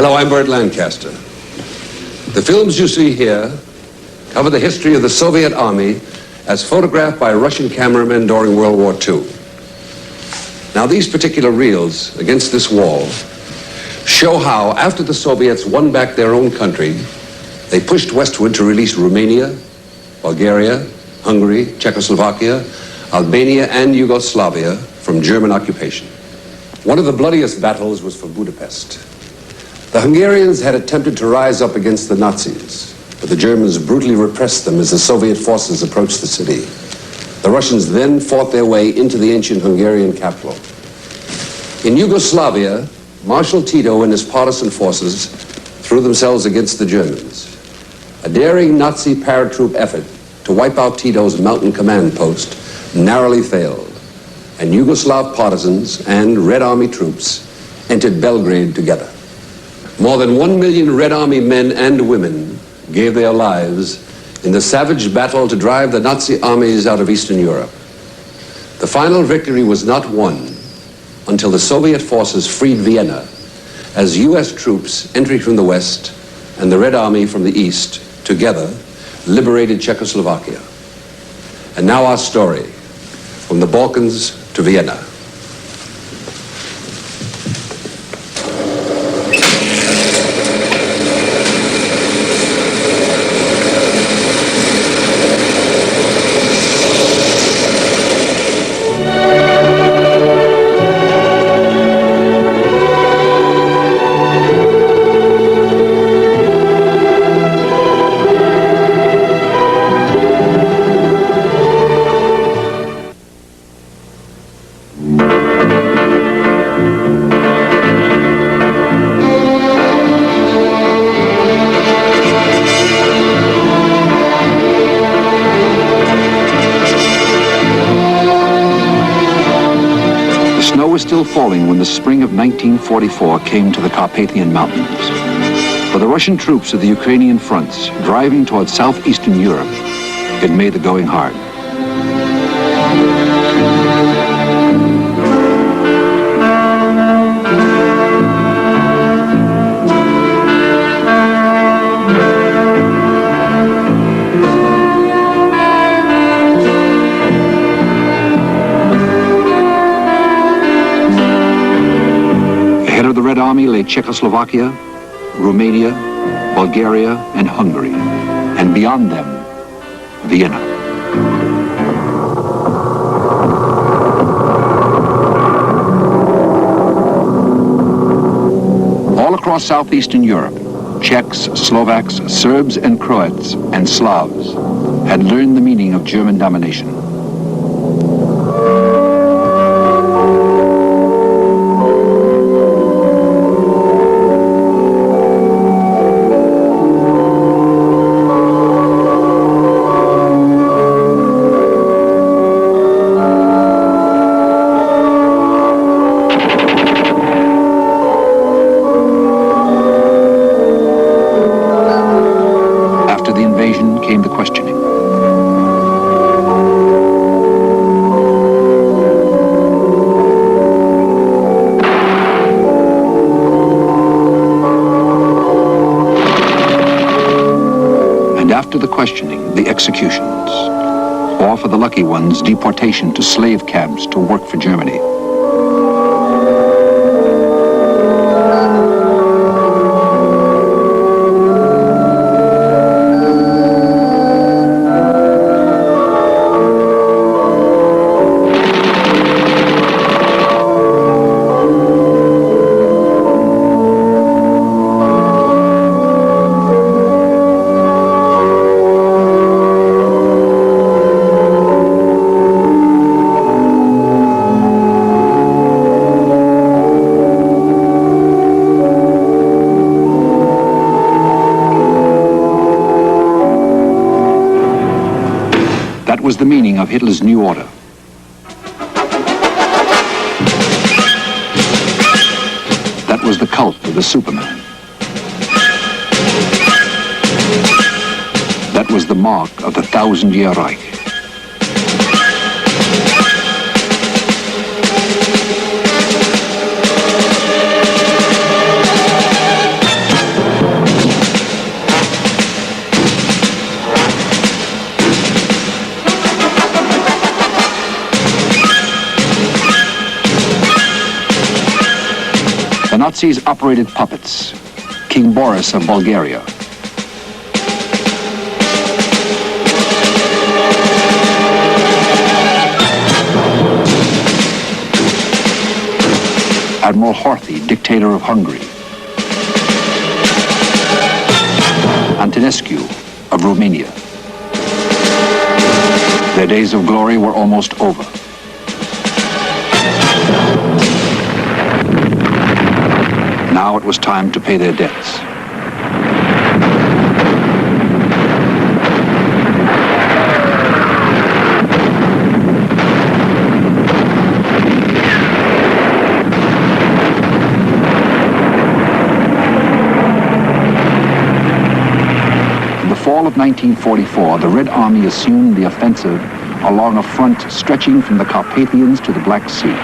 Hello, I'm Burt Lancaster. The films you see here cover the history of the Soviet Army as photographed by Russian cameramen during World War II. Now, these particular reels against this wall show how, after the Soviets won back their own country, they pushed westward to release Romania, Bulgaria, Hungary, Czechoslovakia, Albania, and Yugoslavia from German occupation. One of the bloodiest battles was for Budapest. The Hungarians had attempted to rise up against the Nazis, but the Germans brutally repressed them as the Soviet forces approached the city. The Russians then fought their way into the ancient Hungarian capital. In Yugoslavia, Marshal Tito and his partisan forces threw themselves against the Germans. A daring Nazi paratroop effort to wipe out Tito's mountain command post narrowly failed, and Yugoslav partisans and Red Army troops entered Belgrade together. More than 1 million Red Army men and women gave their lives in the savage battle to drive the Nazi armies out of Eastern Europe. The final victory was not won until the Soviet forces freed Vienna, as U.S. troops entering from the west and the Red Army from the east together liberated Czechoslovakia. And now our story, from the Balkans to Vienna. Still falling when the spring of 1944 came to the Carpathian Mountains. For the Russian troops of the Ukrainian fronts driving towards southeastern Europe, it made the going hard. Army lay Czechoslovakia, Romania, Bulgaria, and Hungary, and beyond them, Vienna. All across southeastern Europe, Czechs, Slovaks, Serbs, and Croats, and Slavs had learned the meaning of German domination. Came the questioning. And after the questioning, the executions, or for the lucky ones, deportation to slave camps to work for Germany. That was the meaning of Hitler's new order. That was the cult of the Superman. That was the mark of the 1,000-year Reich. Nazis operated puppets. King Boris of Bulgaria. Admiral Horthy, dictator of Hungary. Antonescu of Romania. Their days of glory were almost over. Now it was time to pay their debts. Fall of 1944, the Red Army assumed the offensive along a front stretching from the Carpathians to the Black Sea.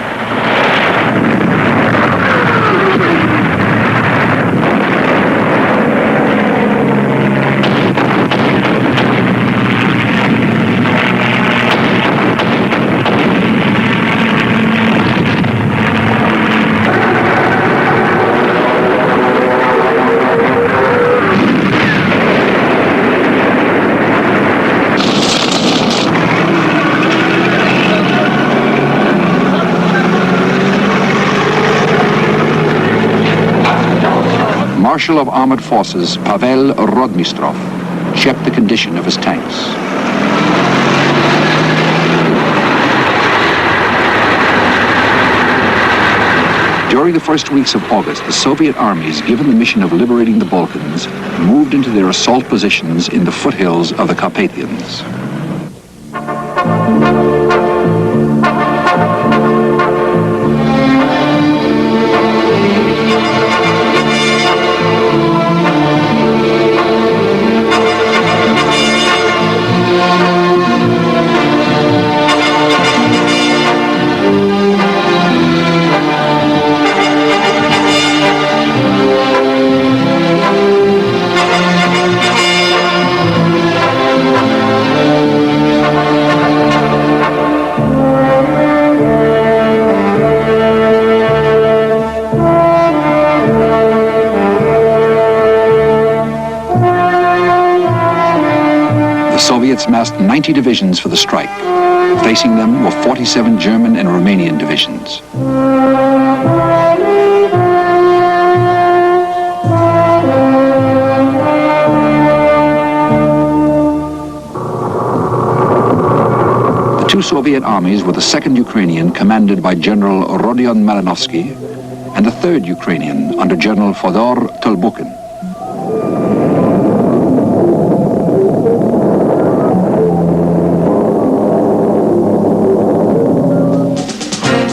Marshal of Armored Forces Pavel Rodmistrov checked the condition of his tanks. During the first weeks of August, the Soviet armies, given the mission of liberating the Balkans, moved into their assault positions in the foothills of the Carpathians. Soviets massed 90 divisions for the strike. Facing them were 47 German and Romanian divisions. The two Soviet armies were the 2nd Ukrainian, commanded by General Rodion Malinovsky, and the 3rd Ukrainian, under General Fyodor Tolbukhin.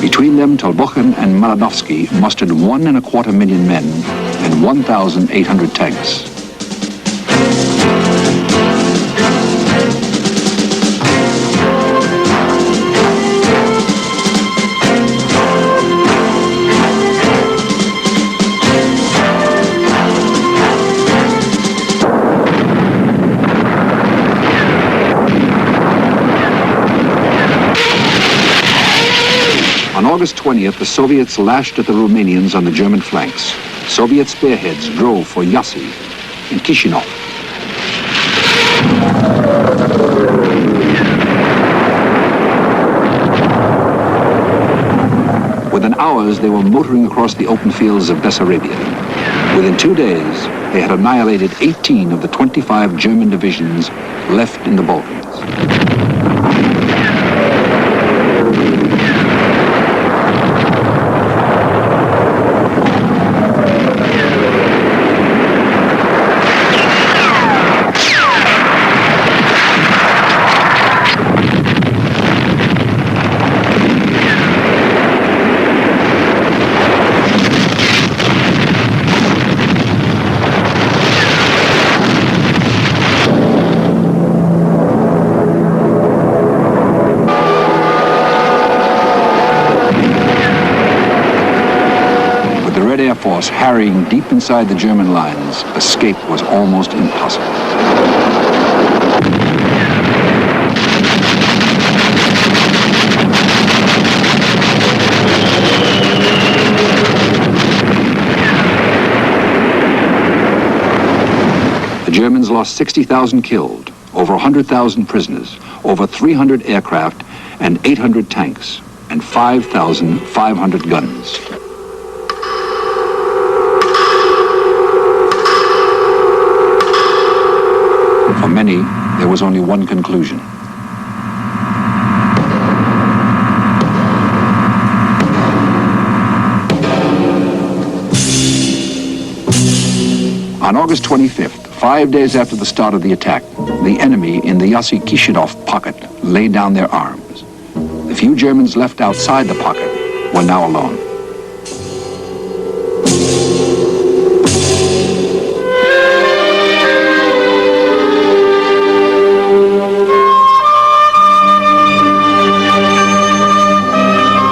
Between them, Tolbukhin and Malinovsky mustered 1.25 million men and 1,800 tanks. On August 20th, the Soviets lashed at the Romanians on the German flanks. Soviet spearheads drove for Iasi and Chisinau. Within hours, they were motoring across the open fields of Bessarabia. Within 2 days, they had annihilated 18 of the 25 German divisions left in the Balkans. Air Force harrying deep inside the German lines, escape was almost impossible. lost 60,000 killed, over 100,000 prisoners, over 300 aircraft, and 800 tanks, and 5,500 guns. For many, there was only one conclusion. On August 25th, 5 days after the start of the attack, the enemy in the Yassi-Kishinov pocket laid down their arms. The few Germans left outside the pocket were now alone.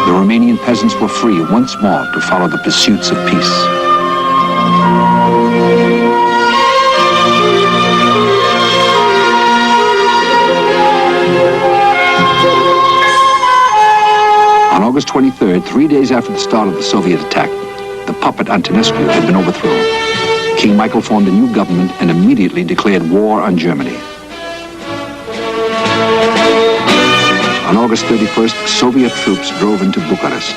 The Romanian peasants were free once more to follow the pursuits of peace. On August 23rd, 3 days after the start of the Soviet attack, the puppet Antonescu had been overthrown. King Michael formed a new government and immediately declared war on Germany. On August 31st, Soviet troops drove into Bucharest.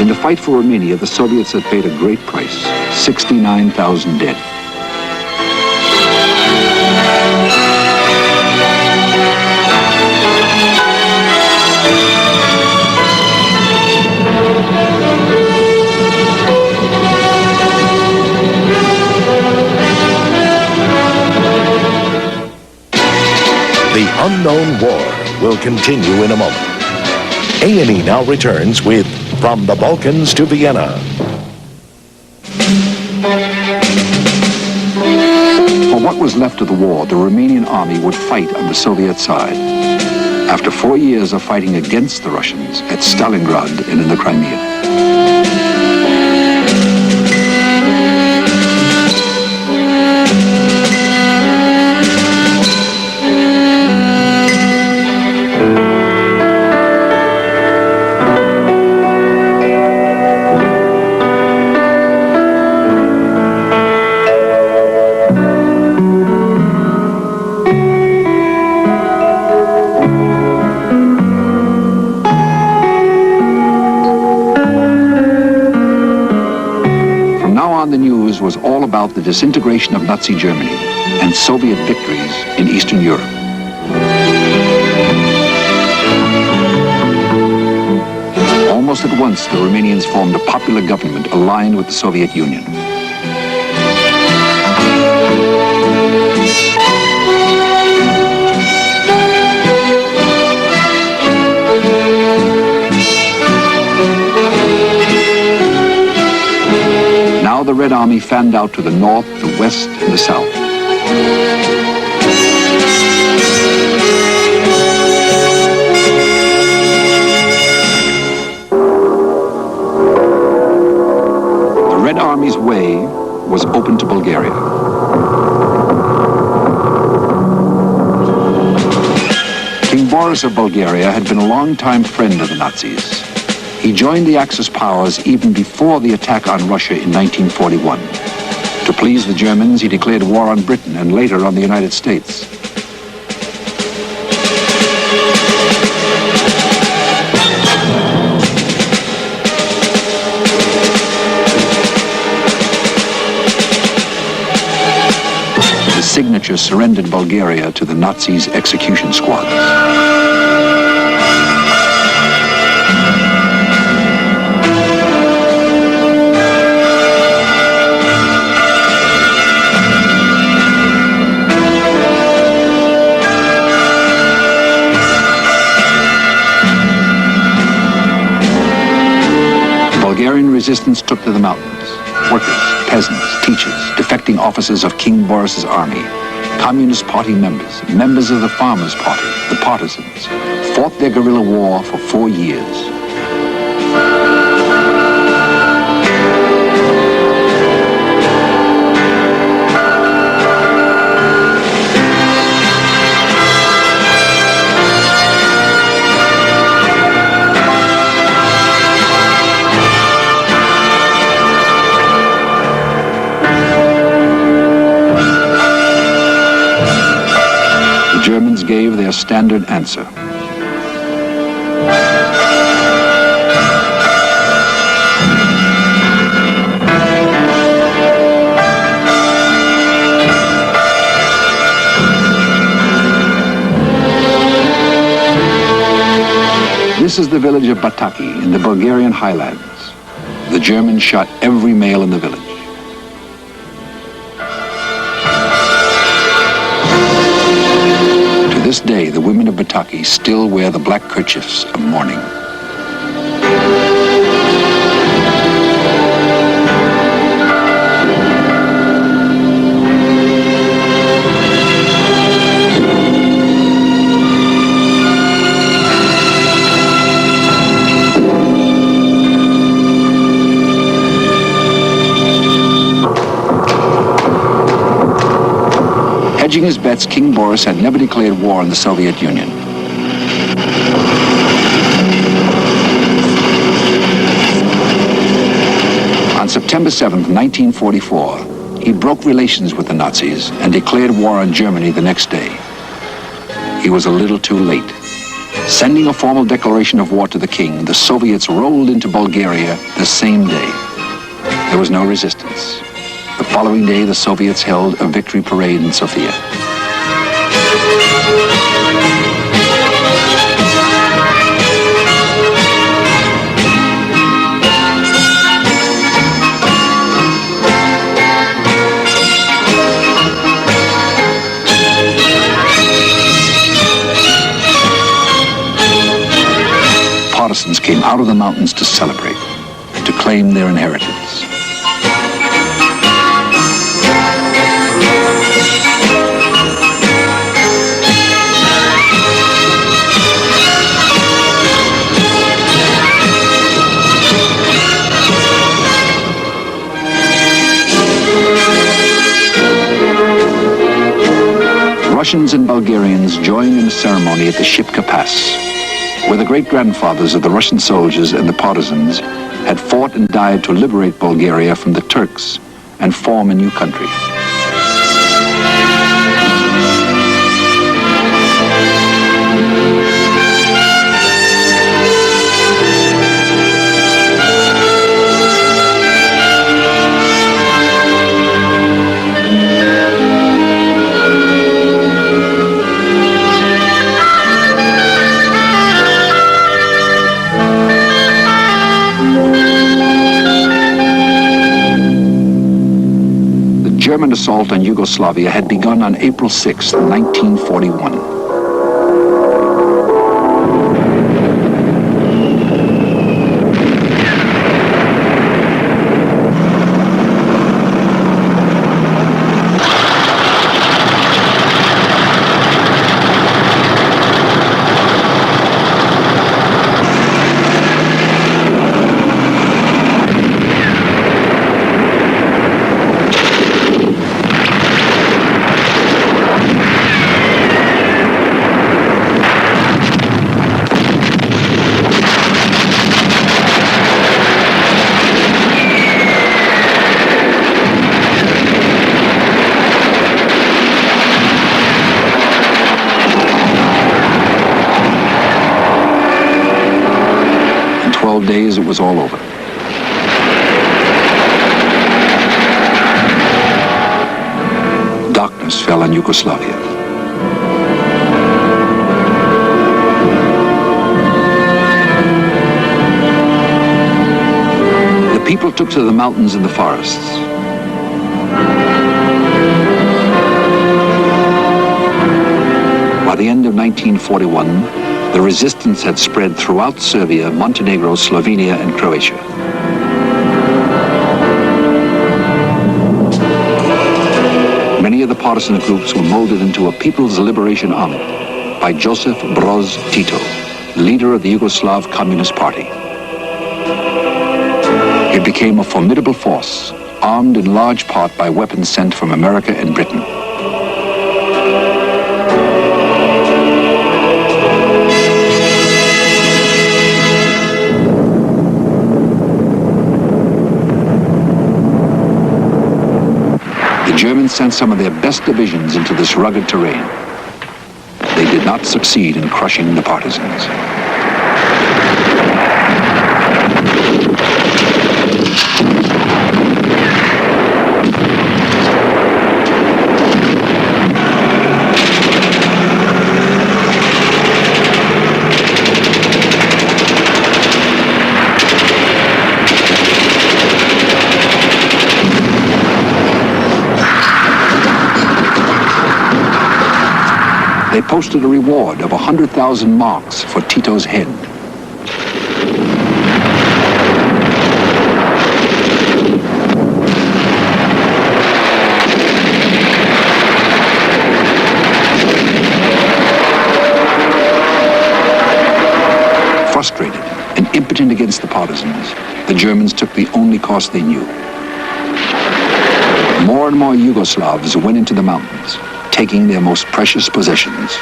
In the fight for Romania, the Soviets had paid a great price, 69,000 dead. The unknown war will continue in a moment. A&E now returns with From the Balkans to Vienna. For what was left of the war, the Romanian army would fight on the Soviet side. After 4 years of fighting against the Russians at Stalingrad and in the Crimea. The news was all about the disintegration of Nazi Germany and Soviet victories in Eastern Europe. Almost at once, the Romanians formed a popular government aligned with the Soviet Union. Now the Red Army fanned out to the north, the west, and the south. The Red Army's way was open to Bulgaria. King Boris of Bulgaria had been a longtime friend of the Nazis. He joined the Axis powers even before the attack on Russia in 1941. To please the Germans, he declared war on Britain and later on the United States. The signature surrendered Bulgaria to the Nazis' execution squads. Bulgarian resistance took to the mountains. Workers, peasants, teachers, defecting officers of King Boris's army, Communist Party members, members of the Farmers' Party, the partisans, fought their guerrilla war for 4 years. their standard answer. This is the village of Bataki in the Bulgarian highlands. The Germans shot every male in the village. To this day, the women of Bataki still wear the black kerchiefs of mourning. Hedging his bets, King Boris had never declared war on the Soviet Union. On September 7th, 1944, he broke relations with the Nazis and declared war on Germany the next day. He was a little too late. Sending a formal declaration of war to the king, the Soviets rolled into Bulgaria the same day. There was no resistance. The following day, the Soviets held a victory parade in Sofia. Partisans came out of the mountains to celebrate, to claim their inheritance. Russians and Bulgarians joined in a ceremony at the Shipka Pass, where the great-grandfathers of the Russian soldiers and the partisans had fought and died to liberate Bulgaria from the Turks and form a new country. The German assault on Yugoslavia had begun on April 6, 1941. Days it was all over. Darkness fell on Yugoslavia. The people took to the mountains and the forests. By the end of 1941, the resistance had spread throughout Serbia, Montenegro, Slovenia, and Croatia. Many of the partisan groups were molded into a People's Liberation Army by Josip Broz Tito, leader of the Yugoslav Communist Party. It became a formidable force, armed in large part by weapons sent from America and Britain. The Germans sent some of their best divisions into this rugged terrain. They did not succeed in crushing the partisans. They posted a reward of 100,000 marks for Tito's head. Frustrated and impotent against the partisans, the Germans took the only course they knew. More and more Yugoslavs went into the mountains, taking their most precious possessions.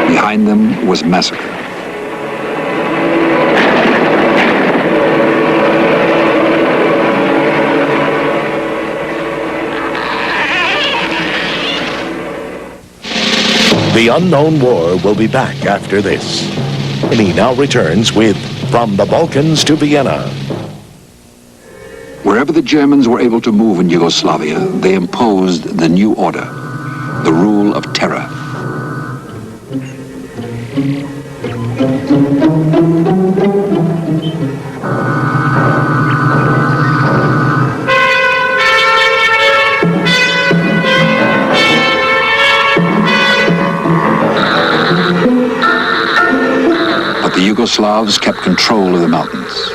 Behind them was massacre. The Unknown War will be back after this. And he now returns with From the Balkans to Vienna. Wherever the Germans were able to move in Yugoslavia, they imposed the new order, the rule of terror. But the Yugoslavs kept control of the mountains.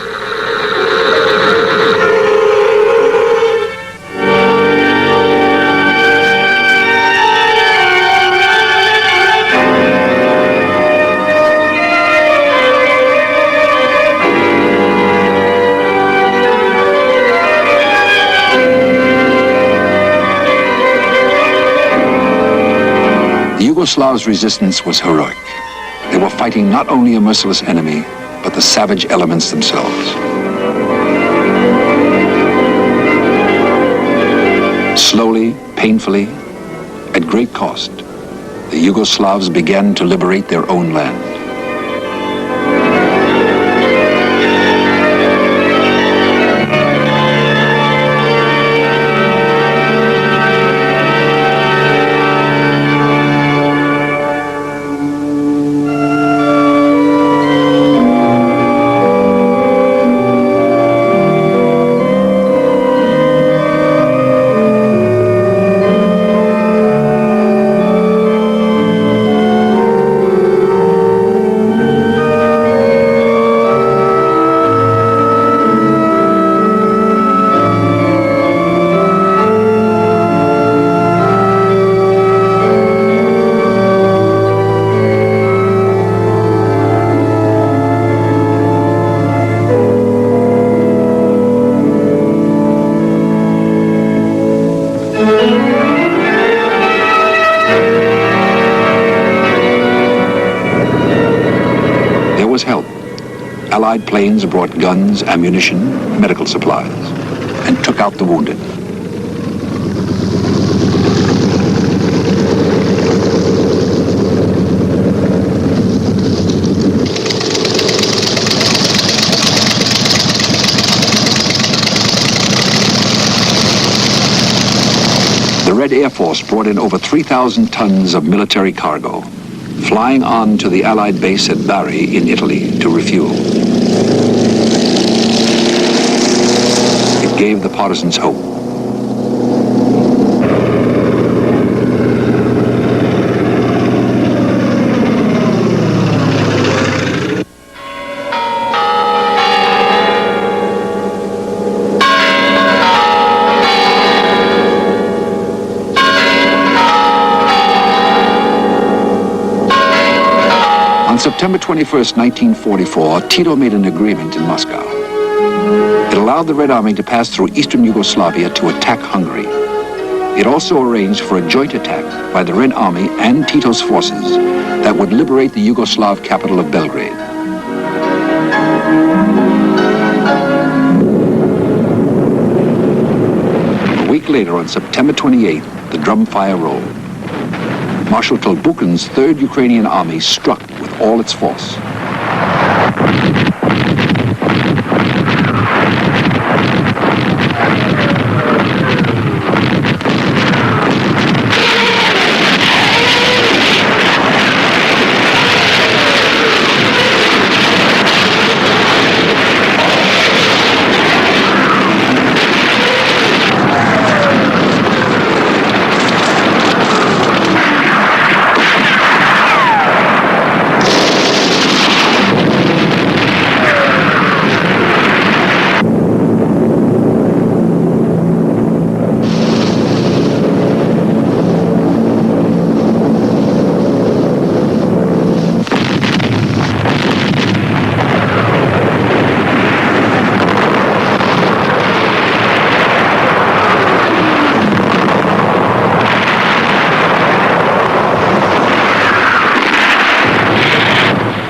Yugoslavs' resistance was heroic. They were fighting not only a merciless enemy, but the savage elements themselves. Slowly, painfully, at great cost, the Yugoslavs began to liberate their own land. Was help. Allied planes brought guns, ammunition, medical supplies, and took out the wounded. The Red Air Force brought in over 3,000 tons of military cargo, flying on to the Allied base at Bari in Italy to refuel. It gave the partisans hope. On September 21st, 1944, Tito made an agreement in Moscow. It allowed the Red Army to pass through eastern Yugoslavia to attack Hungary. It also arranged for a joint attack by the Red Army and Tito's forces that would liberate the Yugoslav capital of Belgrade. week later, on September 28th, the drum fire rolled. Marshal Tolbukin's 3rd Ukrainian Army struck with all its force.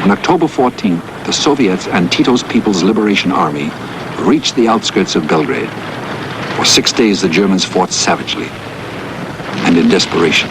On October 14th, the Soviets and Tito's People's Liberation Army reached the outskirts of Belgrade. For 6 days, the Germans fought savagely and in desperation.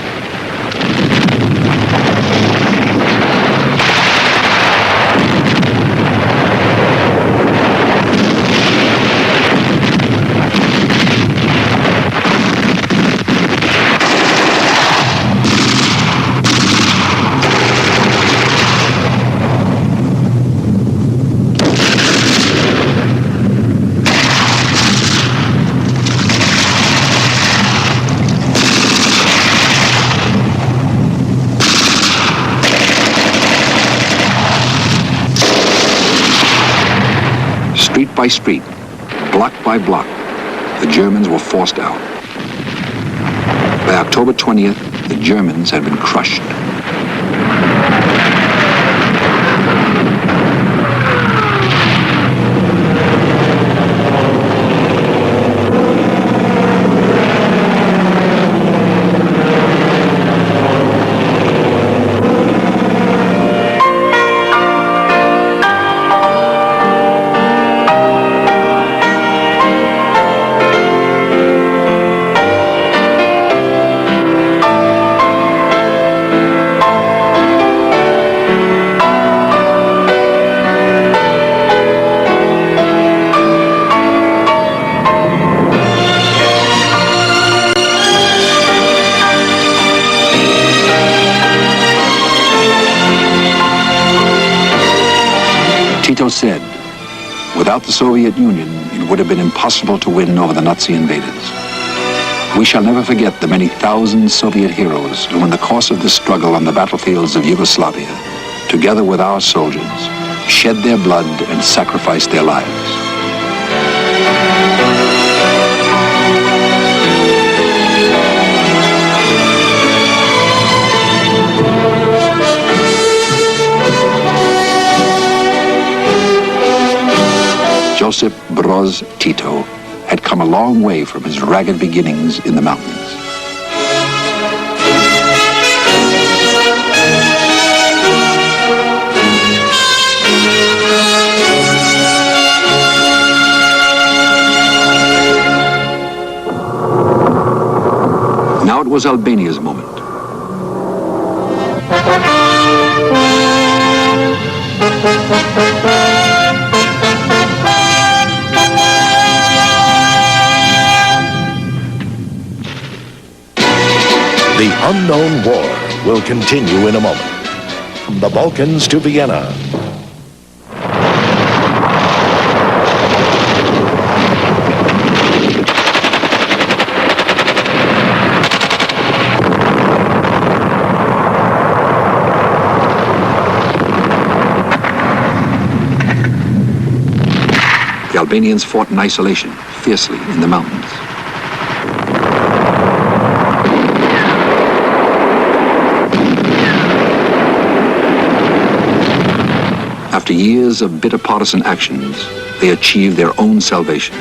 Street by street, block by block, the Germans were forced out. By October 20th, the Germans had been crushed. Tito said, without the Soviet Union, it would have been impossible to win over the Nazi invaders. We shall never forget the many thousand Soviet heroes who, in the course of this struggle on the battlefields of Yugoslavia, together with our soldiers, shed their blood and sacrificed their lives. Josip Broz Tito had come a long way from his ragged beginnings in the mountains. Now it was Albania's moment. The unknown war will continue in a moment. From the Balkans to Vienna. The Albanians fought in isolation, fiercely in the mountains. After years of bitter partisan actions, they achieved their own salvation.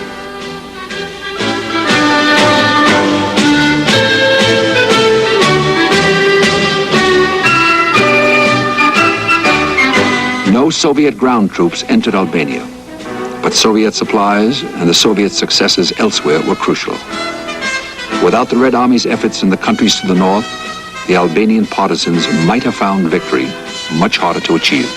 No Soviet ground troops entered Albania, but Soviet supplies and the Soviet successes elsewhere were crucial. Without the Red Army's efforts in the countries to the north, the Albanian partisans might have found victory much harder to achieve.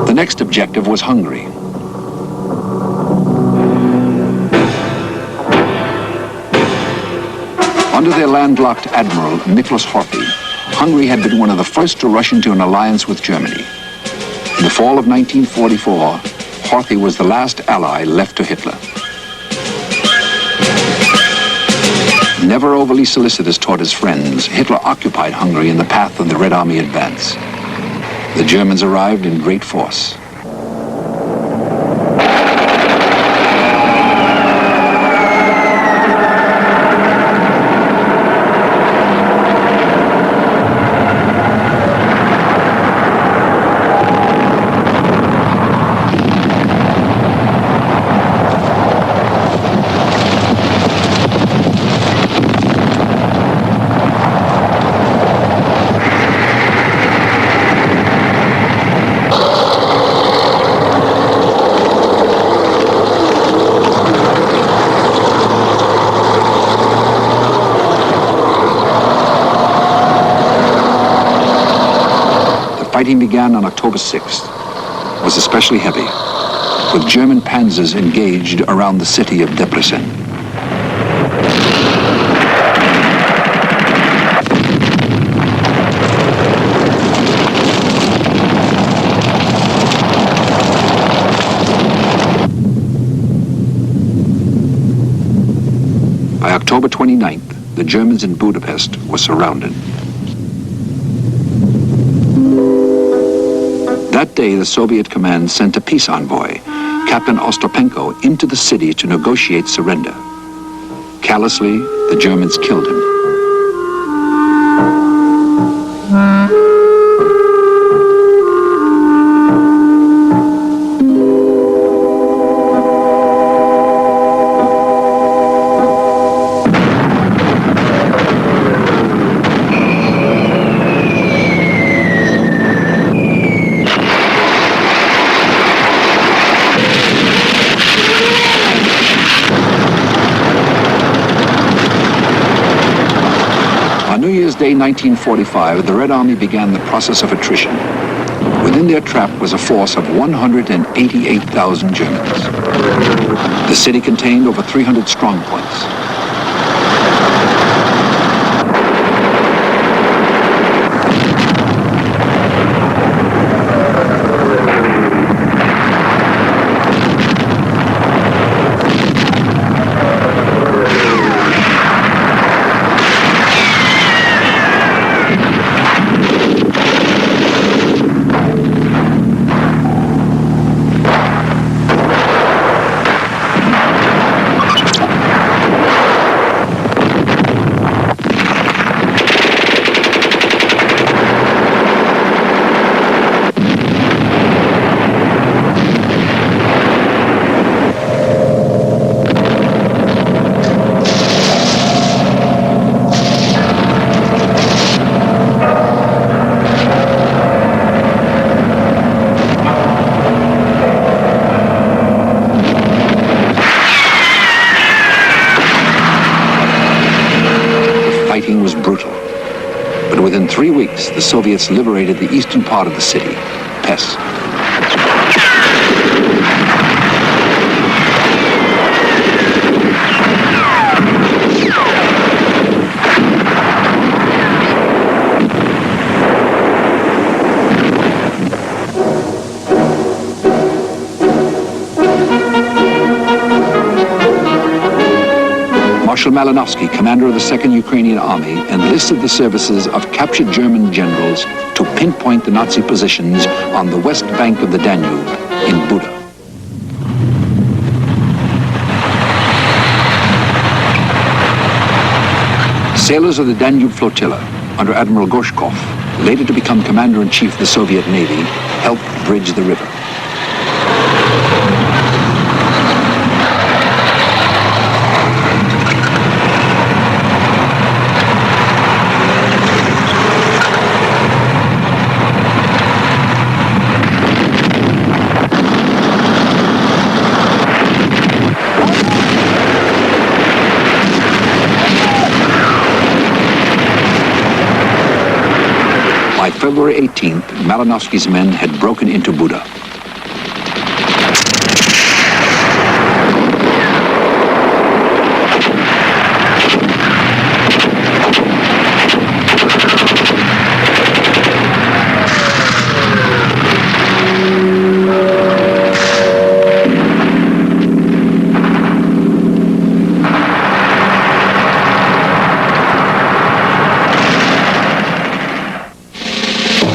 The next objective was Hungary. Under their landlocked admiral, Nicholas Horthy, Hungary had been one of the first to rush into an alliance with Germany. In the fall of 1944, Horthy was the last ally left to Hitler. Never overly solicitous toward his friends, Hitler occupied Hungary in the path of the Red Army advance. The Germans arrived in great force. Fighting began on October 6th. It was especially heavy, with German panzers engaged around the city of Debrecen. By October 29th, the Germans in Budapest were surrounded. That day, the Soviet command sent a peace envoy, Captain Ostapenko, into the city to negotiate surrender. Callously, the Germans killed him. Day 1945, the Red Army began the process of attrition. Within their trap was a force of 188,000 Germans. The city contained over 300 strong points. Was brutal. But within 3 weeks, the Soviets liberated the eastern part of the city, Pest. Marshal Malinovsky, commander of the 2nd Ukrainian Army, enlisted the services of captured German generals to pinpoint the Nazi positions on the west bank of the Danube in Buda. Sailors of the Danube flotilla under Admiral Gorshkov, later to become Commander-in-Chief of the Soviet Navy, helped bridge the river. By February 18th, Malinovsky's men had broken into Buda.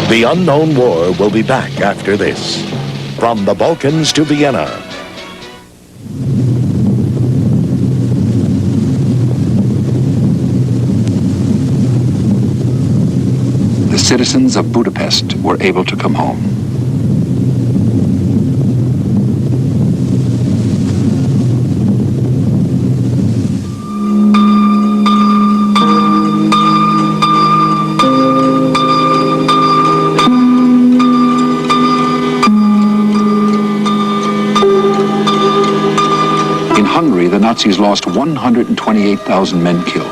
The Unknown War will be back after this. From the Balkans to Vienna. The citizens of Budapest were able to come home. In Hungary, the Nazis lost 128,000 men killed.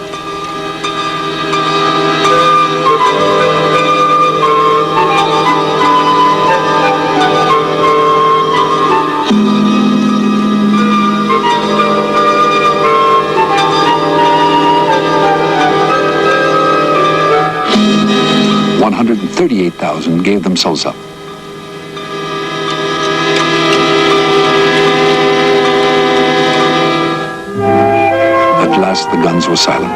$138,000 gave themselves up. At last, the guns were silent.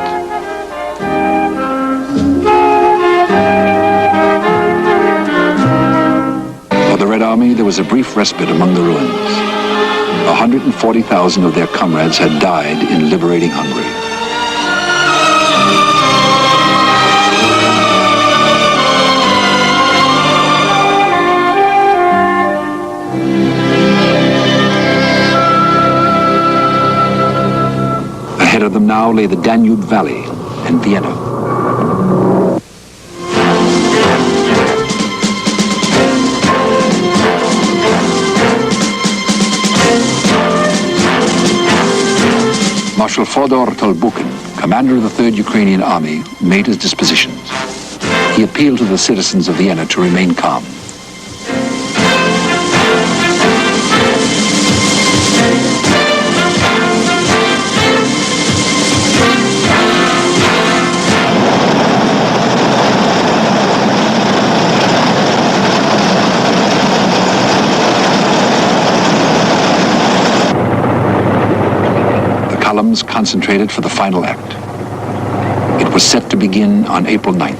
For the Red Army, there was a brief respite among the ruins. 140,000 of their comrades had died in liberating Hungary. Ahead of them now lay the Danube Valley and Vienna. Marshal Fyodor Tolbukin, commander of the 3rd Ukrainian Army, made his dispositions. He appealed to the citizens of Vienna to remain calm. Columns concentrated for the final act. It was set to begin on April 9th.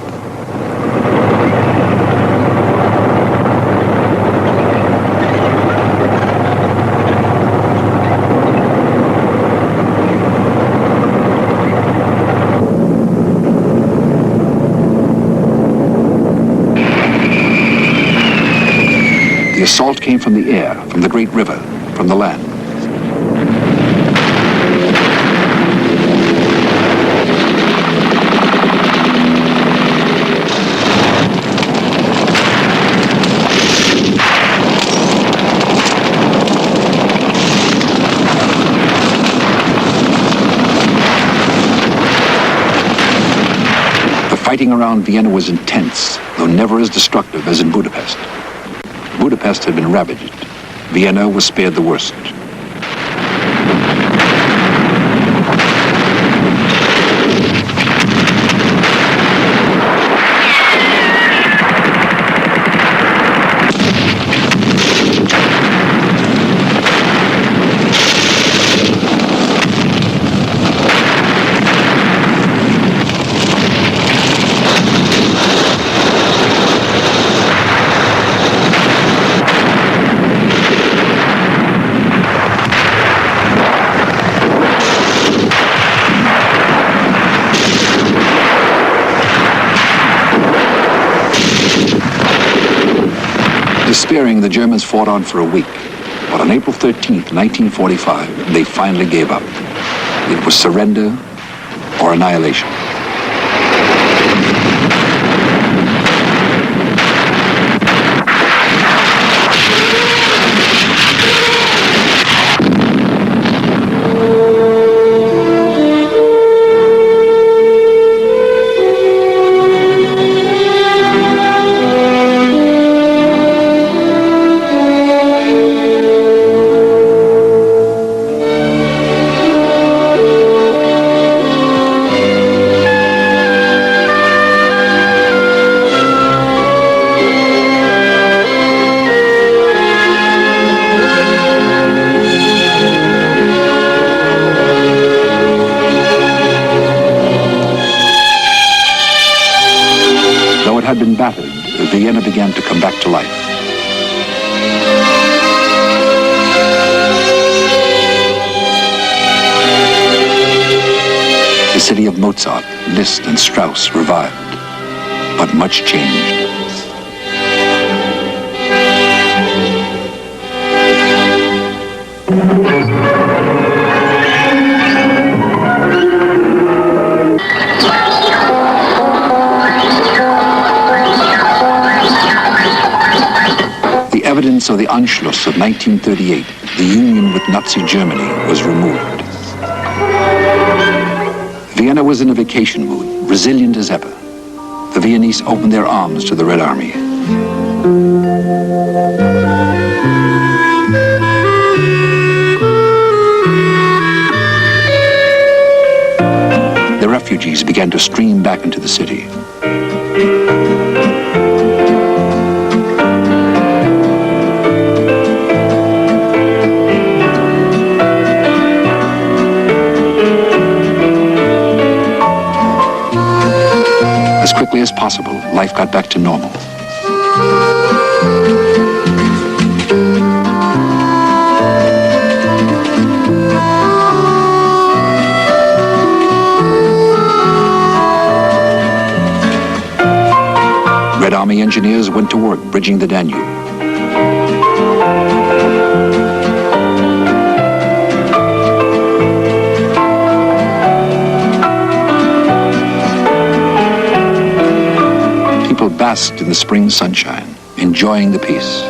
The assault came from the air, from the great river, from the land. Fighting around Vienna was intense, though never as destructive as in Budapest. Budapest had been ravaged. Vienna was spared the worst. Despairing, the Germans fought on for a week. But on April 13th, 1945, they finally gave up. It was surrender or annihilation. Had been battered, Vienna began to come back to life. The city of Mozart, Liszt, and Strauss revived, but much changed. Evidence of the Anschluss of 1938, the union with Nazi Germany, was removed. Vienna was in a vacation mood, resilient as ever. The Viennese opened their arms to the Red Army. The refugees began to stream back into the city. As quickly as possible, life got back to normal. Red Army engineers went to work bridging the Danube. People basked in the spring sunshine, enjoying the peace.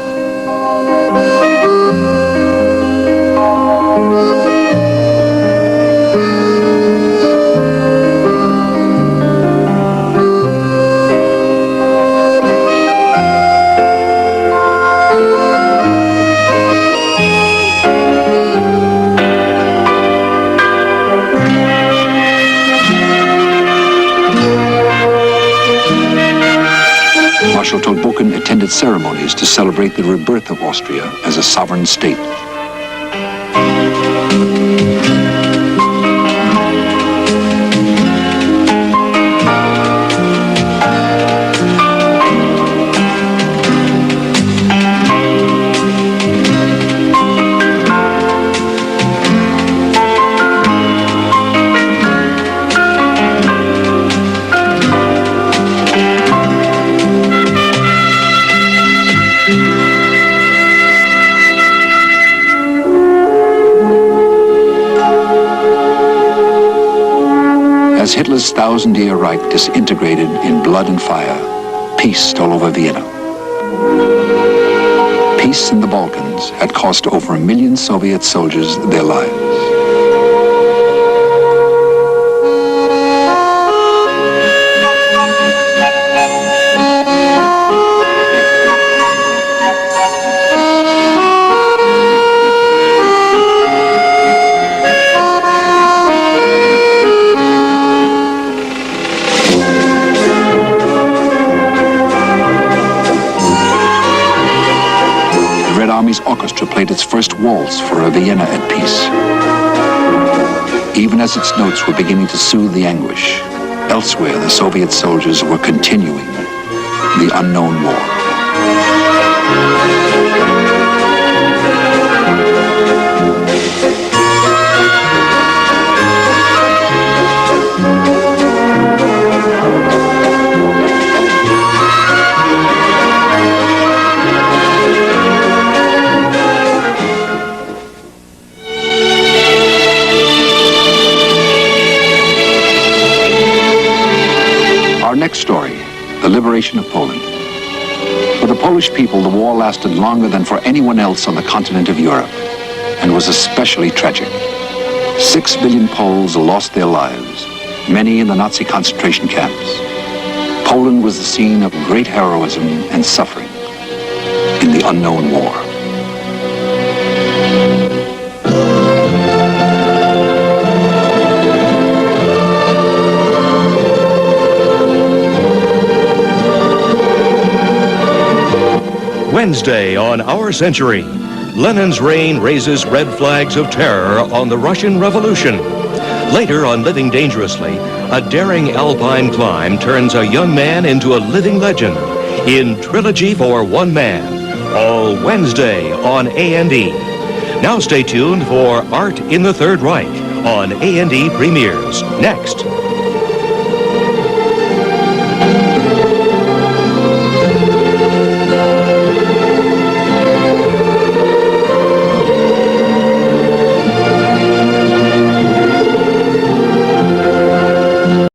Marshal Tolbokin attended ceremonies to celebrate the rebirth of Austria as a sovereign state. As Hitler's thousand-year Reich disintegrated in blood and fire, peace stole over Vienna. Peace in the Balkans had cost over 1 million Soviet soldiers their lives. Army's orchestra played its first waltz for a Vienna at peace. Even as its notes were beginning to soothe the anguish, elsewhere the Soviet soldiers were continuing the unknown war. the liberation of Poland. For the Polish people, the war lasted longer than for anyone else on the continent of Europe, and was especially tragic. 6 million Poles lost their lives, many in the Nazi concentration camps. Poland was the scene of great heroism and suffering in the unknown war. Wednesday on Our Century, Lenin's reign raises red flags of terror on the Russian Revolution. Later on Living Dangerously, a daring alpine climb turns a young man into a living legend in Trilogy for One Man, all Wednesday on A&E. Now stay tuned for Art in the Third Reich on A&E Premieres. Next.